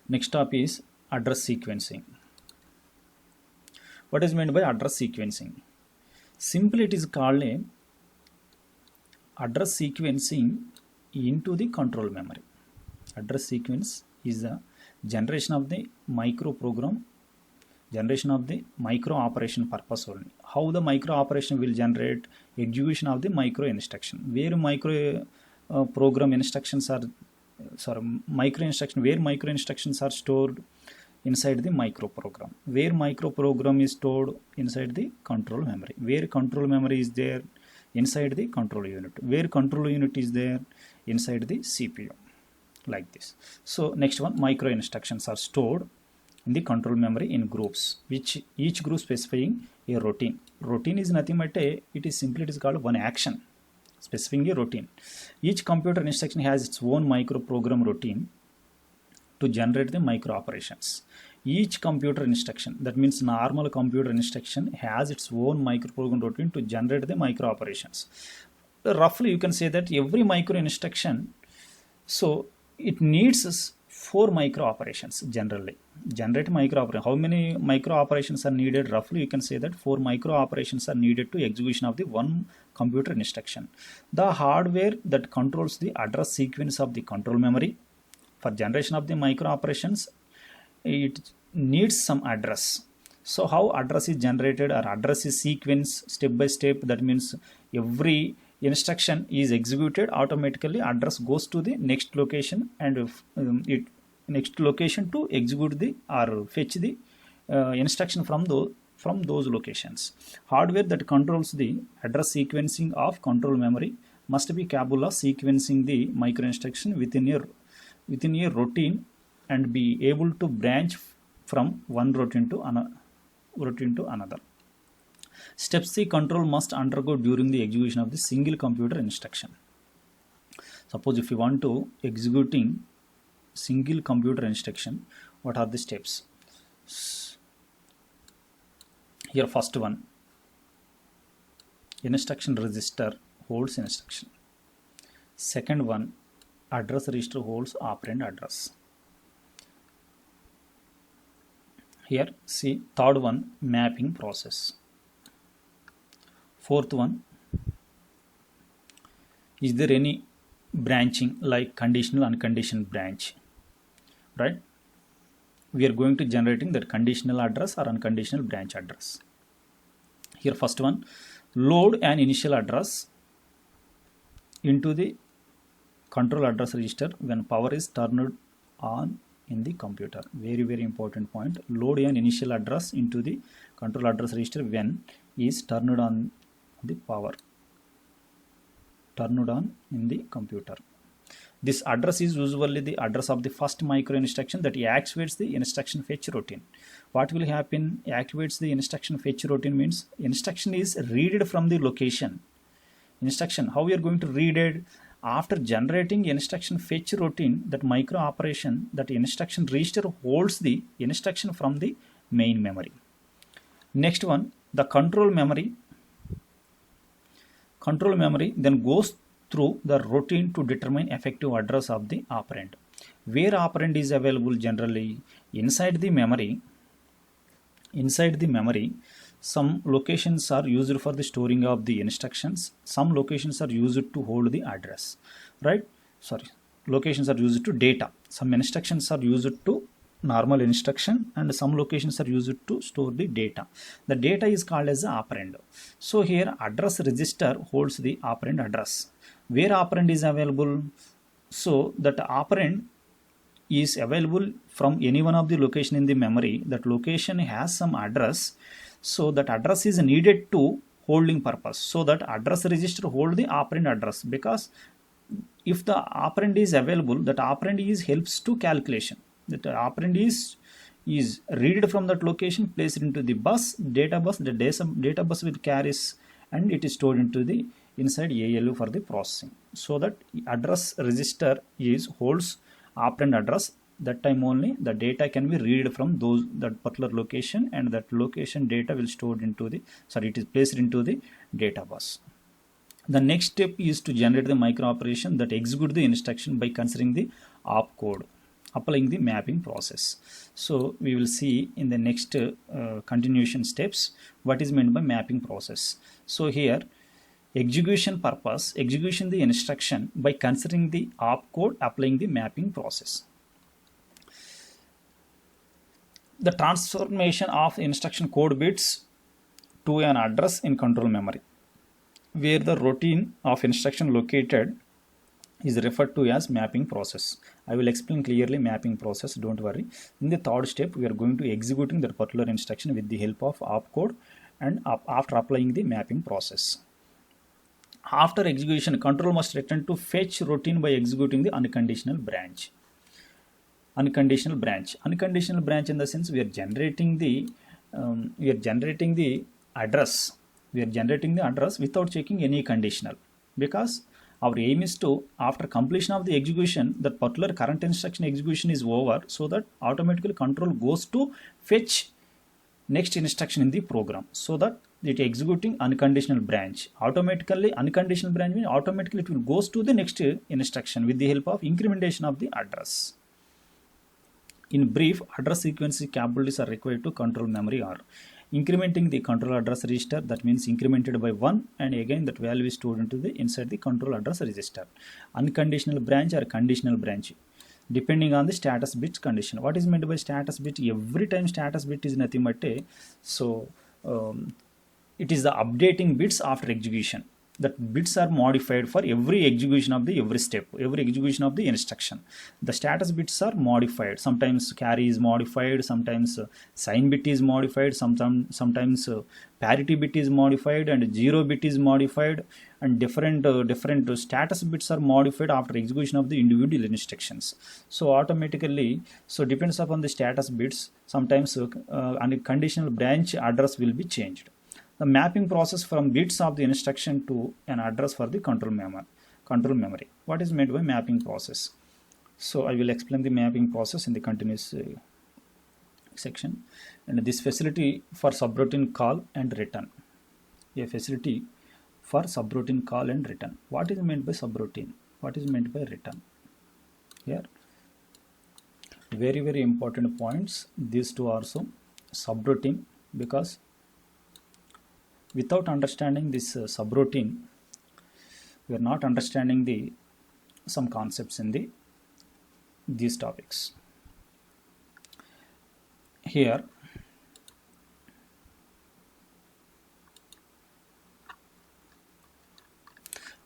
Next up is address sequencing. What is meant by address sequencing? Simply it is called a address sequencing into the control memory. Address sequence is the generation of the micro program, generation of the micro operation purpose only. How the micro operation will generate execution of the micro instruction. Where micro program instructions are, micro instructions are stored inside the micro program. Where micro program is stored inside the control memory. Where control memory is there, inside the control unit. Where control unit is there, inside the CPU. Like this. So next one, micro instructions are stored in the control memory in groups, which each group specifying a routine. Routine is nothing but it is called one action specifying a routine. Each computer instruction has its own micro program routine to generate the micro operations. Each computer instruction, that means normal computer instruction, has its own micro program routine to generate the micro operations. Roughly you can say that every micro instruction, so it needs 4 micro operations generally. Generate micro operation. How many micro operations are needed? Roughly you can say that 4 micro operations are needed to execution of the one computer instruction. The hardware that controls the address sequence of the control memory for generation of the micro operations, it needs some address. So how address is generated or address is sequenced step by step, that means every instruction is executed, automatically address goes to the next location and next location to execute the or fetch the instruction from those locations. Hardware that controls the address sequencing of control memory must be capable of sequencing the micro instruction within a routine and be able to branch from one routine to another. Steps the control must undergo during the execution of the single computer instruction. Suppose if you want to executing single computer instruction, what are the steps? Here first one, instruction register holds instruction. Second one, address register holds operand address. Here see third one, mapping process. Fourth one, is there any branching like conditional unconditional branch, right? We are going to generating that conditional address or unconditional branch address. Here first one, load an initial address into the control address register when power is turned on in the computer. Very important point. Load an initial address into the control address register when is turned on the power turned on in the computer. This address is usually the address of the first micro instruction that activates the instruction fetch routine. What will happen? Activates the instruction fetch routine means instruction is read from the location. Instruction, how we are going to read it? After generating instruction fetch routine, that micro operation, that instruction register holds the instruction from the main memory. Next one, the control memory then goes through the routine to determine effective address of the operand. Where operand is available generally? Inside the memory. Some locations are used for the storing of the instructions. Some locations are used to hold the address, right? Locations are used to data. Some instructions are used to normal instruction and some locations are used to store the data. The data is called as the operand. So here address register holds the operand address. Where operand is available? So that operand is available from any one of the location in the memory. That location has some address. So that address is needed to holding purpose. So that address register hold the operand address, because if the operand is available, that operand is helps to calculation. That operand is read from that location, placed into the bus, data bus. The data bus will carries and it is stored into the inside ALU for the processing. So that address register holds operand address. That time only the data can be read from that particular location, and that location data will stored into it is placed into the data bus. The next step is to generate the micro operation that execute the instruction by considering the opcode. applying the mapping process. So we will see in the next continuation steps what is meant by mapping process. So here, execution purpose, execution the instruction by considering the opcode, applying the mapping process. The transformation of instruction code bits to an address in control memory, where the routine of instruction located is referred to as mapping process. I will explain clearly mapping process, don't worry. In the third step, we are going to executing that particular instruction with the help of opcode and after applying the mapping process. After execution, control must return to fetch routine by executing the unconditional branch. Unconditional branch in the sense we are generating the address. We are generating the address without checking any conditional, because our aim is to, after completion of the execution, that particular current instruction execution is over, so that automatically control goes to fetch next instruction in the program, so that it executing unconditional branch. Automatically, unconditional branch means automatically it will goes to the next instruction with the help of incrementation of the address. In brief, address sequence capabilities are required to control memory are incrementing the control address register, that means incremented by 1, and again that value is stored into the inside the control address register. Unconditional branch or conditional branch, depending on the status bit condition. What is meant by status bit? Every time status bit is nothing but a, so it is the updating bits after execution. That bits are modified for every execution of the every step, every execution of the instruction. The status bits are modified. Sometimes carry is modified, sometimes sign bit is modified, sometimes parity bit is modified, and 0 bit is modified, and different status bits are modified after execution of the individual instructions. So automatically, so depends upon the status bits, sometimes conditional branch address will be changed. The mapping process from bits of the instruction to an address for the control memory. What is meant by mapping process? So I will explain the mapping process in the continuous section. And this facility for subroutine call and return. A facility for subroutine call and return. What is meant by subroutine? What is meant by return? Here, very, very important points. These two are also subroutine, because without understanding this subroutine, we are not understanding some concepts in these topics. Here,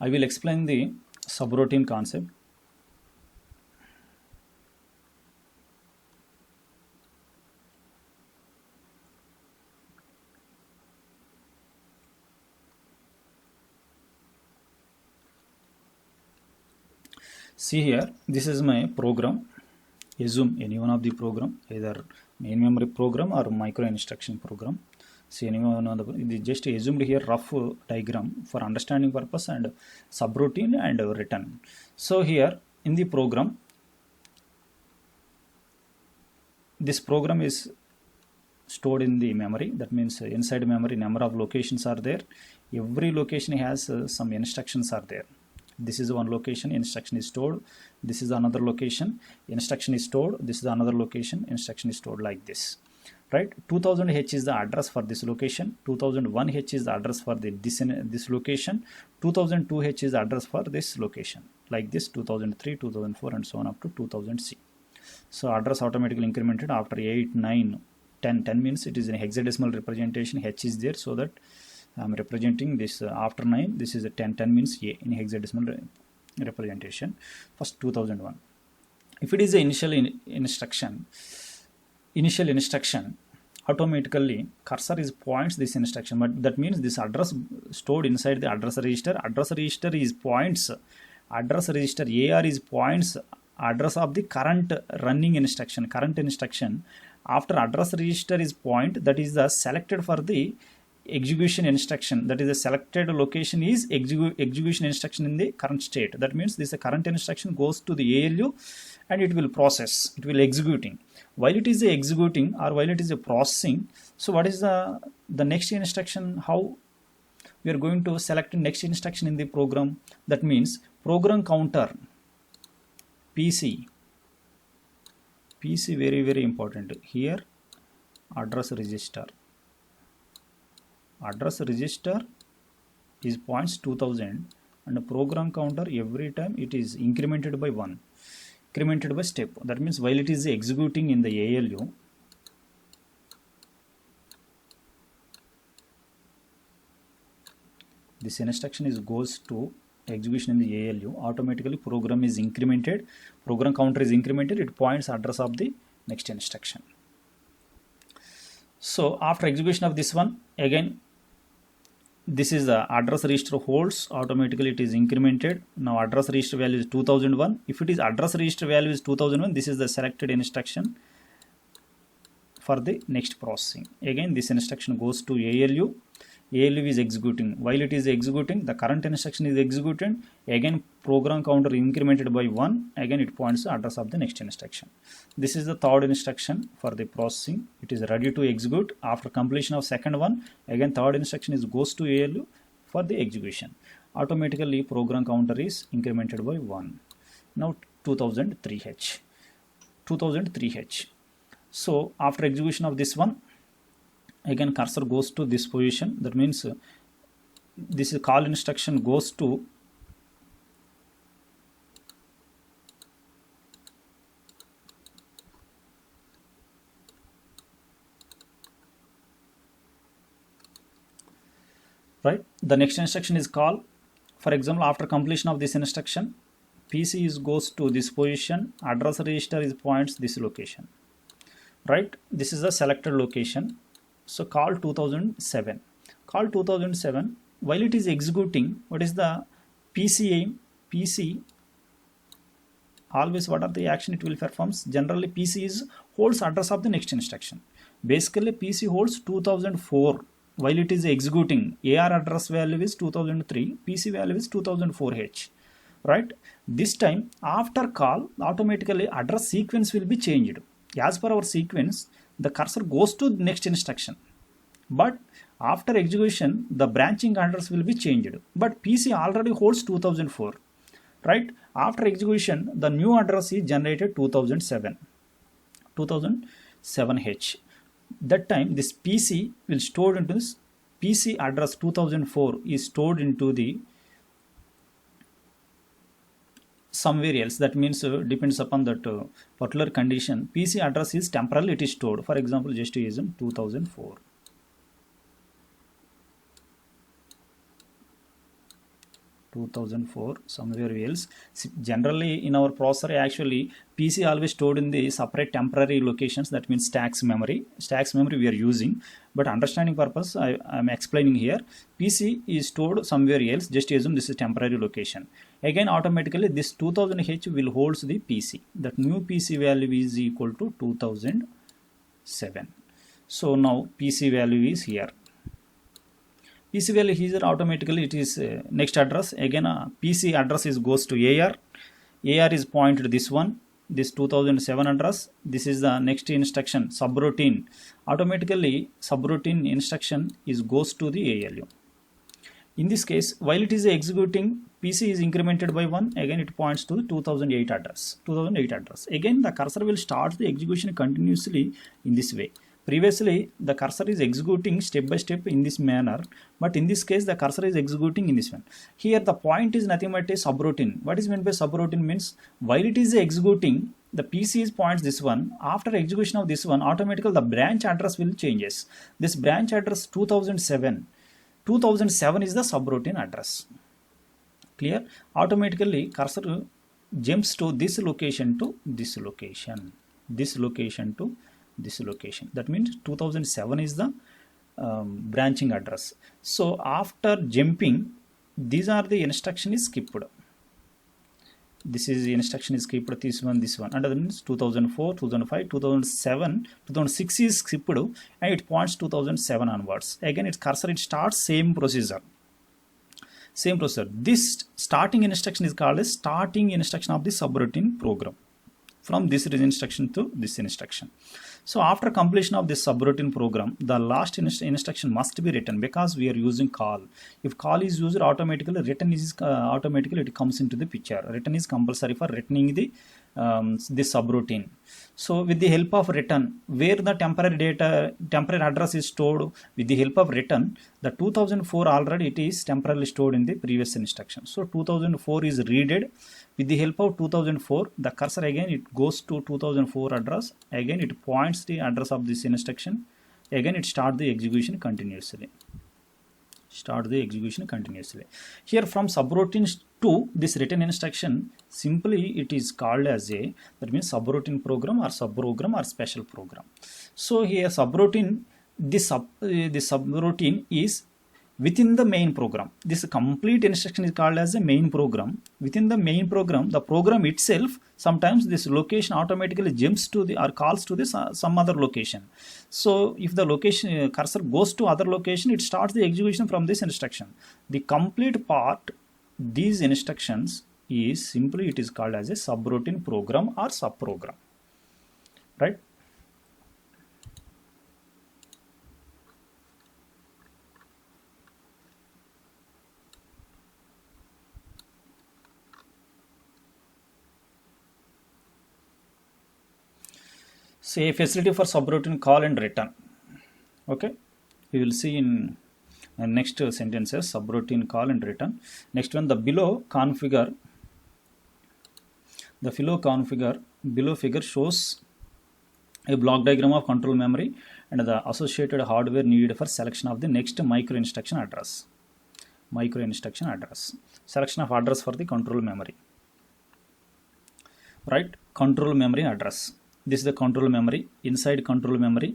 I will explain the subroutine concept. See here, this is my program. Assume any one of the program, either main memory program or micro instruction program. See any one of the, just assumed here rough diagram for understanding purpose and subroutine and return. So here in the program, this program is stored in the memory. That means inside memory number of locations are there. Every location has some instructions are there. This is one location, instruction is stored. This is another location, instruction is stored. This is another location, instruction is stored, like this, right? 2000H is the address for this location. 2001H is the address for this location. 2002H is the address for this location, like this, 2003, 2004, and so on up to 2000C. So address automatically incremented after 8, 9, 10. 10 means it is in hexadecimal representation. H is there, so that I am representing this after 9. This is a 10. 10 means A in hexadecimal representation. First 2001. If it is the initial instruction, automatically cursor is points this instruction, but that means this address stored inside the address register. Address register is points. Address register AR is points address of the current running instruction. Current instruction after address register is point, that is the selected for the execution instruction, that is the selected location is execution instruction in the current state. That means this current instruction goes to the ALU and it will process, it will executing. While it is executing or while it is processing, so what is the next instruction? How we are going to select next instruction in the program? That means program counter PC PC very important. Here address register is points 2000, and the program counter every time it is incremented by 1, incremented by step. That means while it is executing in the ALU, this instruction goes to execution in the ALU, automatically program is incremented, program counter is incremented, it points address of the next instruction. So after execution of this one, again this is the address register holds, automatically it is incremented. Now address register value is 2001. If it is address register value is 2001, this is the selected instruction for the next processing. Again this instruction goes to ALU. ALU is executing. While it is executing, the current instruction is executed. Again program counter incremented by 1. Again it points the address of the next instruction. This is the third instruction for the processing. It is ready to execute. After completion of second one, again third instruction goes to ALU for the execution. Automatically program counter is incremented by 1. Now 2003H. So after execution of this one, again cursor goes to this position. That means this call instruction goes to right. The next instruction is call. For example, after completion of this instruction, PC goes to this position, address register is points this location, right. This is the selected location. So call 2007. Call 2007, while it is executing, what is the PC aim? PC always what are the action it will performs? Generally PC holds address of the next instruction. Basically PC holds 2004 while it is executing. AR address value is 2003, PC value is 2004H, right. This time after call, automatically address sequence will be changed. As per our sequence, the cursor goes to the next instruction, but after execution the branching address will be changed, but PC already holds 2004, right. After execution the new address is generated 2007H. That time this PC will stored into this PC address 2004 is stored into the somewhere else. That means depends upon that particular condition. PC address is temporarily it is stored. For example, just to use 2004. Somewhere else. Generally in our processor, actually PC always stored in the separate temporary locations. That means stacks memory we are using, but understanding purpose I am explaining here. PC is stored somewhere else. Just assume this is temporary location. Again automatically this 2000H will holds the PC. That new PC value is equal to 2007. So now PC value is here. PC value here automatically it is next address. Again PC address goes to AR. AR is pointed this one, this 2007 address. This is the next instruction subroutine. Automatically subroutine instruction goes to the ALU. In this case, while it is executing, PC is incremented by 1. Again it points to the 2008 address. Again the cursor will start the execution continuously in this way. Previously the cursor is executing step by step in this manner, but in this case the cursor is executing in this one. Here the point is nothing but a subroutine. What is meant by subroutine means while it is executing, the PC points this one. After execution of this one, automatically the branch address will changes. This branch address 2007 is the subroutine address. Clear? Automatically cursor jumps to this location to this location, this location to this location. That means 2007 is the branching address. So after jumping, these are the instruction is skipped. This is the instruction is skipped, this one, and that means 2004, 2005, 2007, 2006 is skipped, and it points 2007 onwards. Again its cursor it starts same procedure. This starting instruction is called as starting instruction of the subroutine program, from this instruction to this instruction. So after completion of this subroutine program, the last instruction must be written, because we are using call. If call is used, automatically written is automatically it comes into the picture. Written is compulsory for returning the this subroutine. So with the help of return, where the temporary address is stored, with the help of return, the 2004 already it is temporarily stored in the previous instruction. So 2004 is readed. With the help of 2004, the cursor again it goes to 2004 address. Again it points the address of this instruction. Again it starts the execution continuously. Here from subroutines to this written instruction, simply it is called as a, that means subroutine program or subprogram or special program. So here subroutine, this subroutine is within the main program. This complete instruction is called as a main program. Within the main program, the program itself, sometimes this location automatically jumps to the or calls to this some other location. So if the location cursor goes to other location, it starts the execution from this instruction. The complete part, these instructions is simply it is called as a subroutine program or subprogram, right? Say a facility for subroutine call and return. Okay, we will see in next sentences subroutine call and return. Next one, the below figure shows a block diagram of control memory and the associated hardware needed for selection of the next micro instruction address. Selection of address for the control memory, right? Control memory address. This is the control memory. Inside control memory,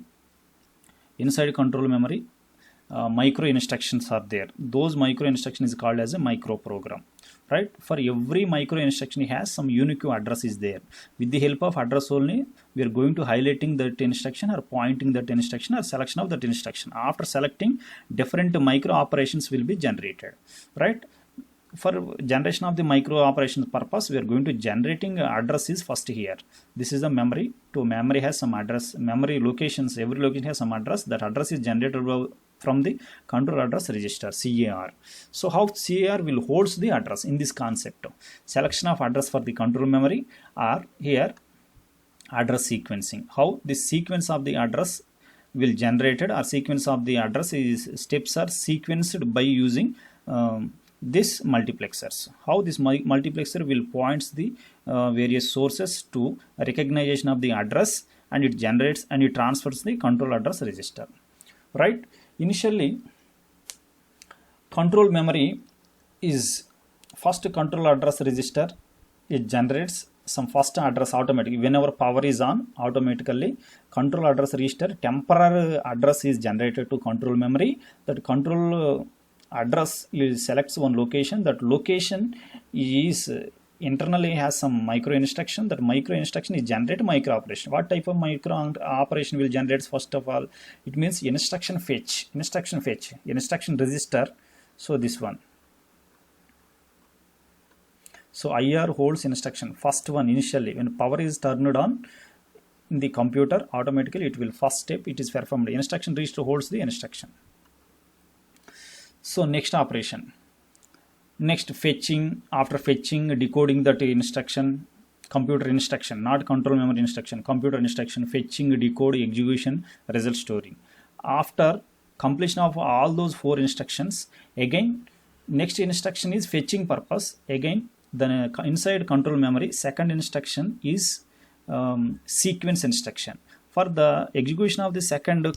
micro instructions are there. Those micro instructions is called as a micro program, right? For every micro instruction it has some unique address is there. With the help of address only, we are going to highlighting that instruction or pointing that instruction or selection of that instruction. After selecting, different micro operations will be generated, right? For generation of the micro operations purpose, we are going to generating address is first here. This is the memory. To memory has some address. Memory locations, every location has some address. That address is generated from the control address register, CAR. So how CAR will holds the address in this concept? Selection of address for the control memory are here address sequencing. How this sequence of the address will generated or sequence of the address is steps are sequenced by using this multiplexers. How this multiplexer will points the various sources to recognition of the address, and it generates and it transfers the control address register, right? Initially control memory is first control address register. It generates some first address automatically. Whenever power is on, automatically control address register temporary address is generated to control memory. That control address is selects one location. That location is internally has some micro instruction. That micro instruction is generate micro operation. What type of micro operation will generate? First of all, it means instruction fetch, instruction register. So this one. So IR holds instruction. First one initially when power is turned on in the computer, automatically it will first step it is performed. Instruction register holds the instruction. So next operation. Next fetching, after fetching, decoding that instruction, computer instruction, not control memory instruction, computer instruction, fetching, decode, execution, result storing. After completion of all those 4 instructions, again next instruction is fetching purpose. Again the inside control memory second instruction is sequence instruction. For the execution of the second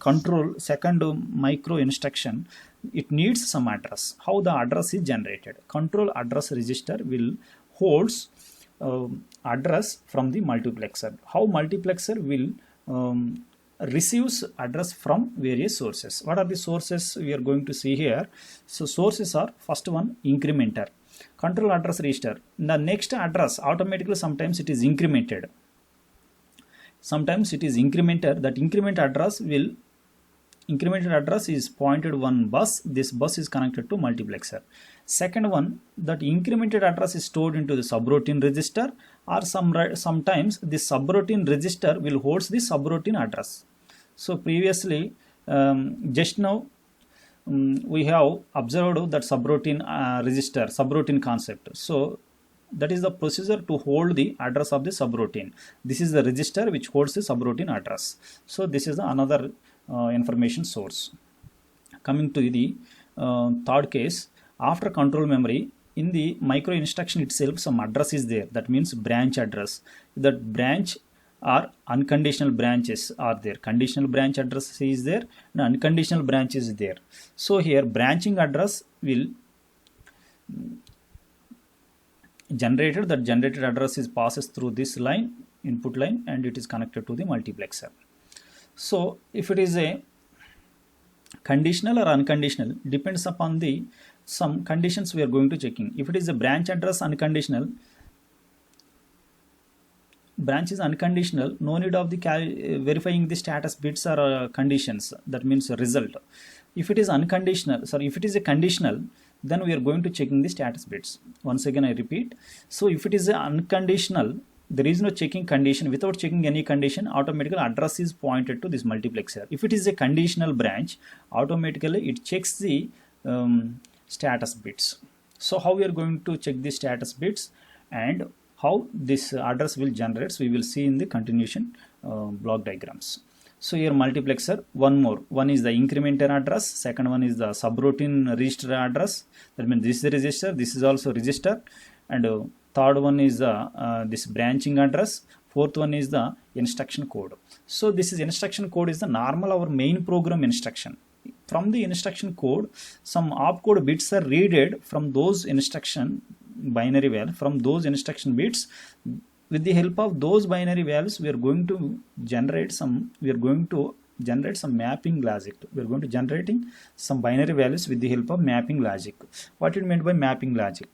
micro instruction, it needs some address. How the address is generated? Control address register will holds address from the multiplexer. How multiplexer will receives address from various sources. What are the sources we are going to see here? So sources are first one incrementer, control address register. The next address automatically sometimes it is incremented. Sometimes it is incrementer. That incremented address is pointed one bus. This bus is connected to multiplexer. Second one, that incremented address is stored into the subroutine register, or sometimes the subroutine register will holds the subroutine address. So previously just now we have observed that subroutine register, subroutine concept. So That is the procedure to hold the address of the subroutine. This is the register which holds the subroutine address. So this is another information source. Coming to the third case, after control memory, in the micro instruction itself some address is there, that means branch address. That branch or unconditional branches are there. Conditional branch address is there and unconditional branch is there. So here branching address will generated, that generated address is passes through this line, input line, and it is connected to the multiplexer. So if it is a conditional or unconditional, depends upon the some conditions we are going to checking. If it is a branch address unconditional, branch is unconditional, no need of the verifying the status bits or conditions, that means result. If it is unconditional, sorry, if it is a conditional, then we are going to checking the status bits. Once again I repeat, so if it is a unconditional, there is no checking condition. Without checking any condition, automatically address is pointed to this multiplexer. If it is a conditional branch, automatically it checks the status bits. So how we are going to check the status bits and how this address will generate, so we will see in the continuation block diagrams. So here multiplexer, one is the incrementer address, second one is the subroutine register address, that means this is the register, this is also register, and third one is this branching address, fourth one is the instruction code. So this is instruction code is the normal our main program instruction. From the instruction code, some opcode bits are read from those instruction binary value, from those instruction bits. With the help of those binary values, we are going to generate some mapping logic. We are going to generating some binary values with the help of mapping logic. What it meant by mapping logic?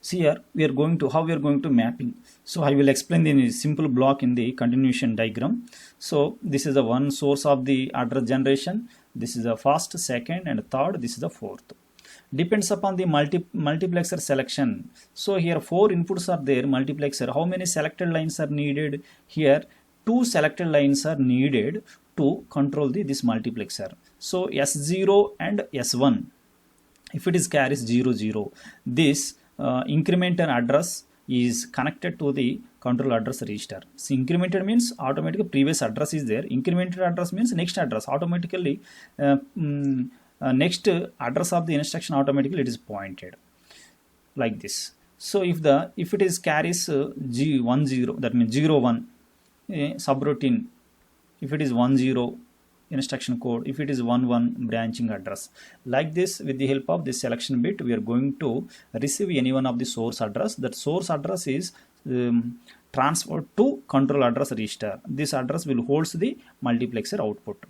See here, how we are going to mapping. So I will explain the simple block in the continuation diagram. So this is the one source of the address generation. This is the first, second, and third. This is the fourth. Depends upon the multiplexer selection. So here 4 inputs are there, multiplexer. How many selected lines are needed? Here 2 selected lines are needed to control this multiplexer. So S0 and S1, if it is carries 0, 0, this incrementer address is connected to the control address register. So incremented means automatically previous address is there. Incremented address means next address. Automatically next address of the instruction automatically it is pointed like this. So if it is carries G10, that means 01 subroutine. If it is 10 instruction code, if it is 11 branching address. Like this, with the help of this selection bit, we are going to receive any one of the source address. That source address is transferred to control address register. This address will holds the multiplexer output.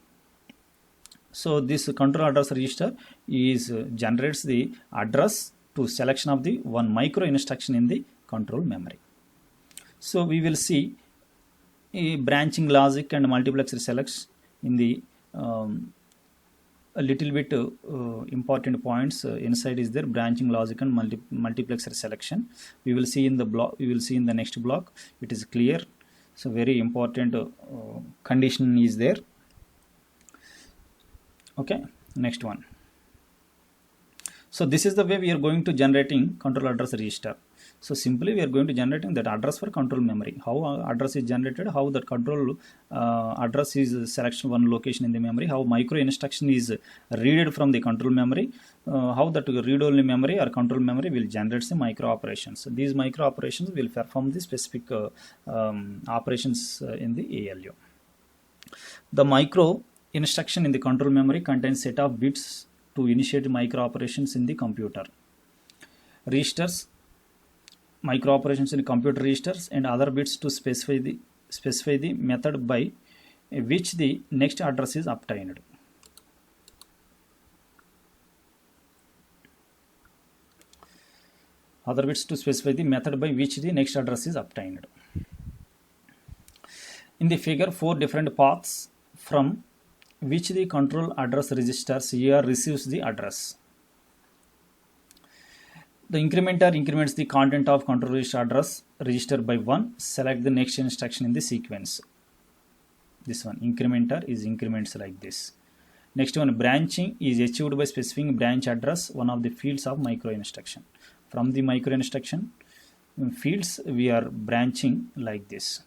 So this control address register is generates the address to selection of the one micro instruction in the control memory. So we will see a branching logic and multiplexer selects in the a little bit important points inside is there, branching logic and multiplexer selection. We will see in the block. We will see in the next block. It is clear. So very important condition is there. Okay, next one. So this is the way we are going to generating control address register. So simply we are going to generating that address for control memory. How address is generated, how that control address is selection one location in the memory, how micro instruction is read from the control memory, how that read only memory or control memory will generate the micro operations. So these micro operations will perform the specific operations in the ALU. The micro instruction in the control memory contains set of bits to initiate micro operations in the computer. Registers, micro operations in computer registers, and other bits to specify the method by which the next address is obtained. Other bits to specify the method by which the next address is obtained. In the figure, 4 different paths from which the control address register here receives the address. The incrementer increments the content of control register address register by 1. Select the next instruction in the sequence. This one, incrementer is increments like this. Next one, branching is achieved by specifying branch address, one of the fields of micro instruction. From the micro instruction, fields we are branching like this.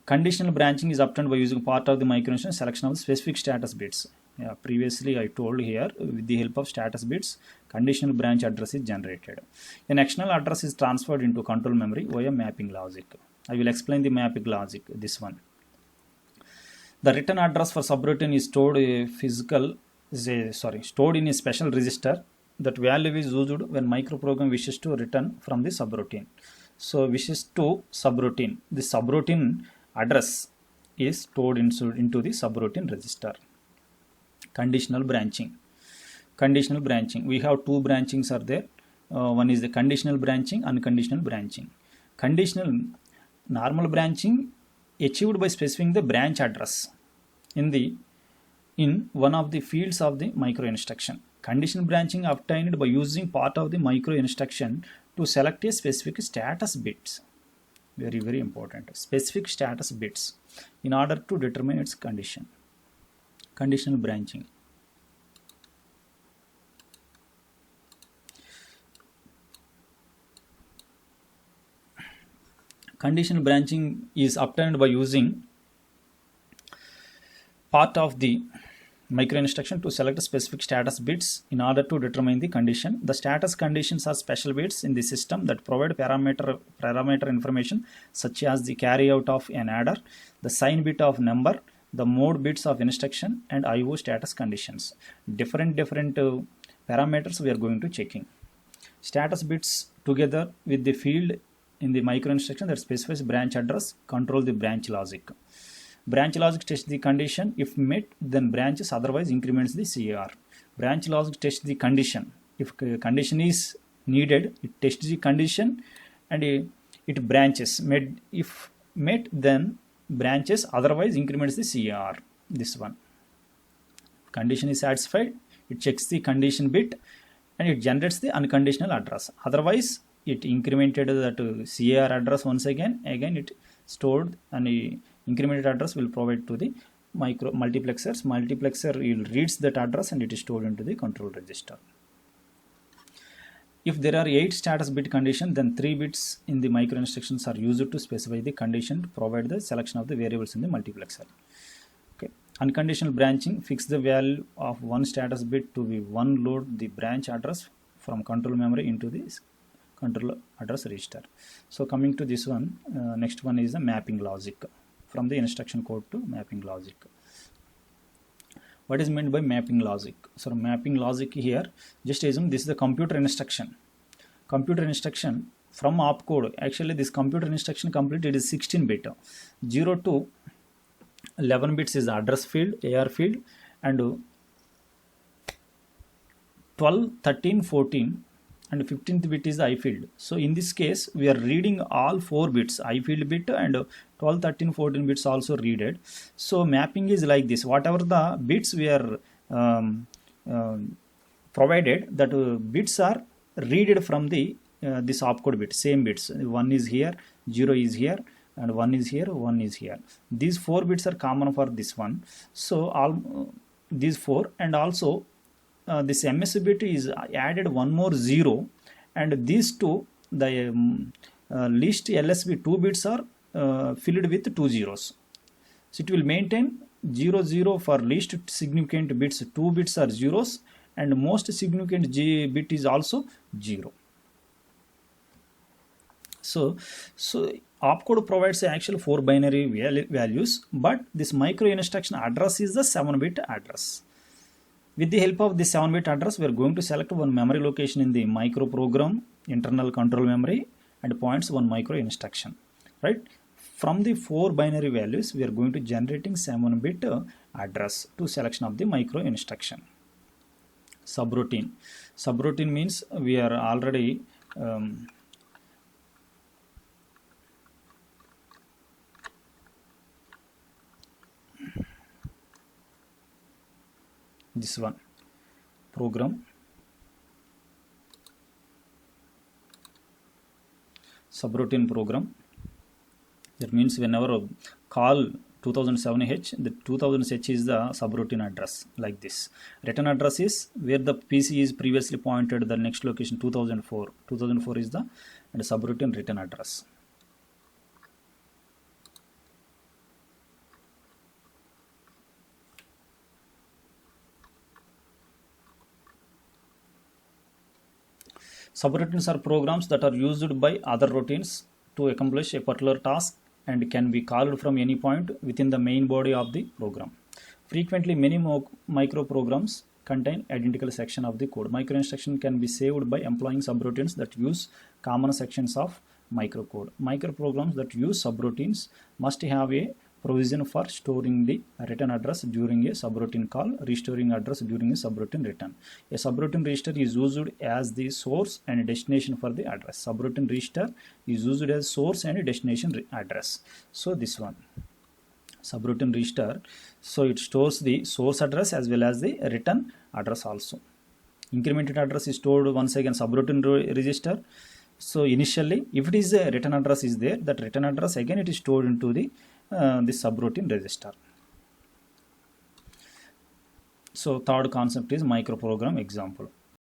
Conditional branching is obtained by using part of the microinstruction selection of specific status bits. Yeah, previously I told here, with the help of status bits, conditional branch address is generated. An external address is transferred into control memory via mapping logic. I will explain the mapping logic, this one. The return address for subroutine is stored stored in a special register. That value is used when microprogram wishes to return from the subroutine. So wishes to subroutine. The subroutine address is stored into the subroutine register. Conditional branching. Conditional branching. We have two branchings are there. One is the conditional branching, unconditional branching. Conditional normal branching achieved by specifying the branch address in one of the fields of the micro instruction. Conditional branching obtained by using part of the micro instruction to select a specific status bits. Very, very important. Specific status bits in order to determine its condition. Conditional branching. Conditional branching is obtained by using part of the micro instruction to select specific status bits in order to determine the condition. The status conditions are special bits in the system that provide parameter information such as the carryout of an adder, the sign bit of number, the mode bits of instruction, and IO status conditions. Different parameters we are going to checking. Status bits together with the field in the micro instruction that specifies branch address control the branch logic. Branch logic tests the condition. If met, then branches, otherwise increments the CAR. Branch logic tests the condition. If condition is needed, it tests the condition and it branches. If met, then branches, otherwise increments the CAR. This one. Condition is satisfied, it checks the condition bit and it generates the unconditional address. Otherwise, it incremented that CAR address once again it stored and incremented address will provide to the multiplexers. Multiplexer reads that address and it is stored into the control register. If there are 8 status bit condition, then 3 bits in the micro instructions are used to specify the condition to provide the selection of the variables in the multiplexer. Okay. Unconditional branching fix the value of one status bit to be one load the branch address from control memory into this control address register. So coming to this one, next one is the mapping logic. From the instruction code to mapping logic. What is meant by mapping logic? So mapping logic here, just assume this is the computer instruction. Computer instruction from opcode, actually this computer instruction completed is 16 bit. 0 to 11 bits is the address field, AR field, and 12, 13, 14 and 15th bit is the I field. So in this case we are reading all 4 bits, I field bit and 12, 13, 14 bits also readed. So mapping is like this. Whatever the bits we are provided, that bits are readed from the this opcode bit, same bits. 1 is here, 0 is here, and 1 is here, 1 is here. These 4 bits are common for this one. So all these 4, and also this MS bit is added one more 0, and these two, the least LSB 2 bits are filled with 2 zeros. So it will maintain 0 0 for least significant bits, 2 bits are zeros, and most significant bit is also 0. So opcode provides actual 4 binary values, but this micro instruction address is the 7-bit address. With the help of this 7-bit address, we are going to select one memory location in the micro program, internal control memory, and points one micro instruction. Right? From the 4 binary values, we are going to generating 7-bit address to selection of the micro instruction. Subroutine. Subroutine means we are already this one program subroutine program. That means whenever call 2007H, the 2000H is the subroutine address like this. Return address is where the PC is previously pointed, the next location 2004. 2004 is the and subroutine return address. Subroutines are programs that are used by other routines to accomplish a particular task and can be called from any point within the main body of the program. Frequently, many microprograms contain identical section of the code. Microinstruction can be saved by employing subroutines that use common sections of microcode. Microprograms that use subroutines must have a provision for storing the return address during a subroutine call, restoring address during a subroutine return. A subroutine register is used as the source and destination for the address. Subroutine register is used as source and destination address. So this one, subroutine register, so it stores the source address as well as the return address also. Incremented address is stored once again subroutine register. So initially, if it is a return address is there, that return address again it is stored into the this subroutine register. So third concept is microprogram example.